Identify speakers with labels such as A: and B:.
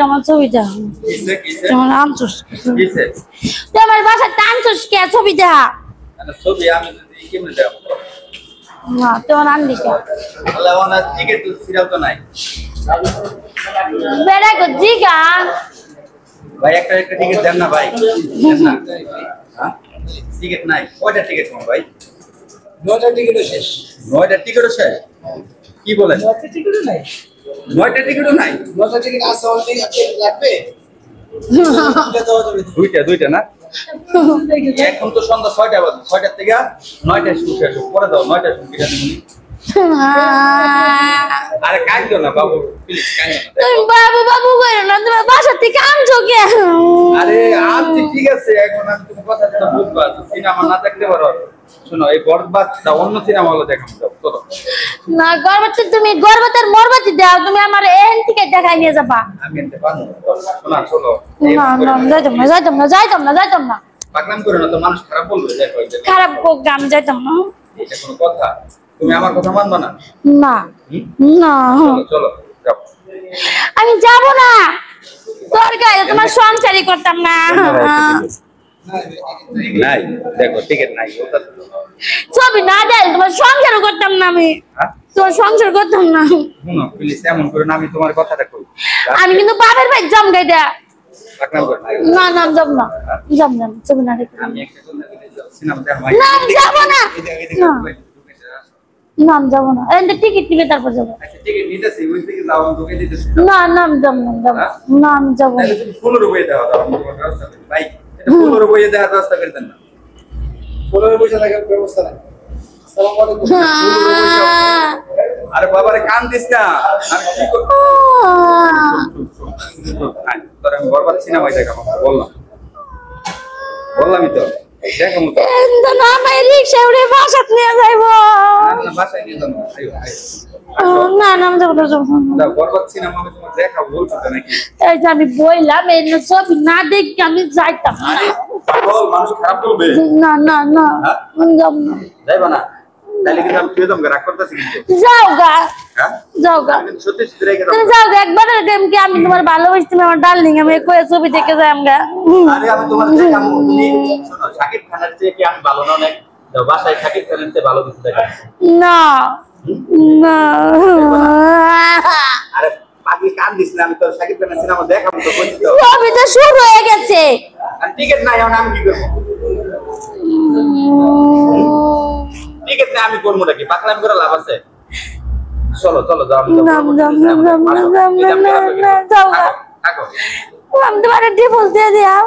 A: আমার ছবিটা যেমন আনছস তুই আমার বাসা টানছস কে ছবি দেখা
B: ছবি আমি কেমনে দেখাবো
A: না তোমার আনলি কে
B: আল্লাহ ওনা টিকেট তো সিরিয়াল তো নাই
A: বেড়া গো জিগা
B: ভাই একটা টিকেট দেন না ভাই দেন না হ্যাঁ টিকেট নাই কয়টা টিকেট কোন ভাই
C: 9টা টিকেটও শেষ
B: 9টা টিকেটও শেষ কি বলেন
C: 9টা টিকেটও নাই
B: 9টা টিকেটও নাই
C: 9টা টিকেট আছে অলরেডি আপনি লাগবে
B: দুইটা না এখন তো সন্ধ্যা 6টা বাজে 6টা থেকে 9টায় শুরু শেষ পরে দাও 9টায় শুরু টিকেট দিবি আরে কাঁদো না বাবু প্লিজ কাঁদো না
A: তুমি বাবু বাবু কইরো না তোমার বাসা থেকে আনছো কে
B: আরে আপনি ঠিক আছে এখন আমি তোমার কথা তো বুঝবা সিনেমা না দেখতে পারো শোনো এই বরবাদটা অন্য সিনেমা হলো দেখাম চলো
A: না গর্বতে তুমি গর্বতের মরবাতি দাও তুমি আমার এন থেকে দেখাই নিয়ে যাবা
B: আমি এনতে পারবো শোনা চলো
A: না যাইতাম না
B: পাগলাম করে না তো মানুষ খারাপ বলবে দেখো
A: খারাপ প্রোগ্রাম যাইতাম না
B: এটা কোনো কথা তুমি আমার কথা মানবা না
A: না না
B: চলো যাও
A: আমি যাব না তোর গায়ে তোমার সংসারই করতাম না
B: নাই দেখো টিকিট নাই
A: ছবি না দেয় তোমার সংসারও করতাম না আমি তোমার সংসার করতাম না
B: শুনো প্লিজ এমন করে না আমি তোমার কথাটা কই
A: আমি কিন্তু বাবার ভাই জম গাই দেয়া
B: পাগলাম করে
A: না যাব না ছবি না দেখি
B: আমি একটা সিনেমা দেখো
A: না যাব না নাম যাব না এন্ড টিকিট নিবে তারপর যাব
B: আচ্ছা টিকিট নিতেছি ওই থেকে যাও আমি তোকে দিতেছি
A: না নাম যাব না আমি যাব না
B: তাহলে তুমি 15 রুপয়ে দাও আমি তোমার ব্যবস্থা করি ভাই 15 রুপয়ে দেওয়ার ব্যবস্থা করে দেন না
C: 15 পয়সা টাকার ব্যবস্থা নাই আসসালামু আলাইকুম
B: আরে বাবারে কান দিস না আমি কি করব তোর আমি বরবাদ সিনেমা দেখাবো বললামই তো দেখাবো তো
A: এন্ড না মাই রিকশা উড়ে বাসাত নিয়ে যাইবো
B: না বাসায় নিয়ে যাবো
A: না নাম যাব না
B: না বরবাদ সিনেমা আমি তোমাকে দেখাবো বলছো তো নাকি
A: এই যে আমি বইলাম এই ছবি না দেখি আমি যাইতাম না
B: বল মানুষ খারাপ বলবে
A: না আমি যাব না
B: যাইবা না তাহলে কিন্তু আমি তুই রাগ করতেছি কিন্তু
A: যাও গা
B: হ্যাঁ
A: যাও গা
B: আমি সত্যি সত্যি রেখে
A: তুমি যাও গা একবার গেম কি আমি তোমার ভালোবাসি তুমি আমার ডার্লিং আমি কই ছবি দেখে যাই আমগা
B: আরে আমি তোমার দেখাবো তুমি শোনো শাকিব খানের চেয়ে কি আমি ভালো না অনেক বাসায় শাকিব খানের চেয়ে ভালো কিছু দেখা
A: না
B: আরে পাগলি কান দিস না আমি তো শাকিব খানের সিনেমা দেখাবো তো বলছি তো
A: ছবি তো শুরু হয়ে গেছে
B: আর টিকিট নাই এখন আমি কি করব টিকিট না আমি করবো নাকি পাগলামি করে লাভ আছে চলো যাও আমি
A: যাও গা আমি তোমার ডিভোর্স দিয়ে দিলাম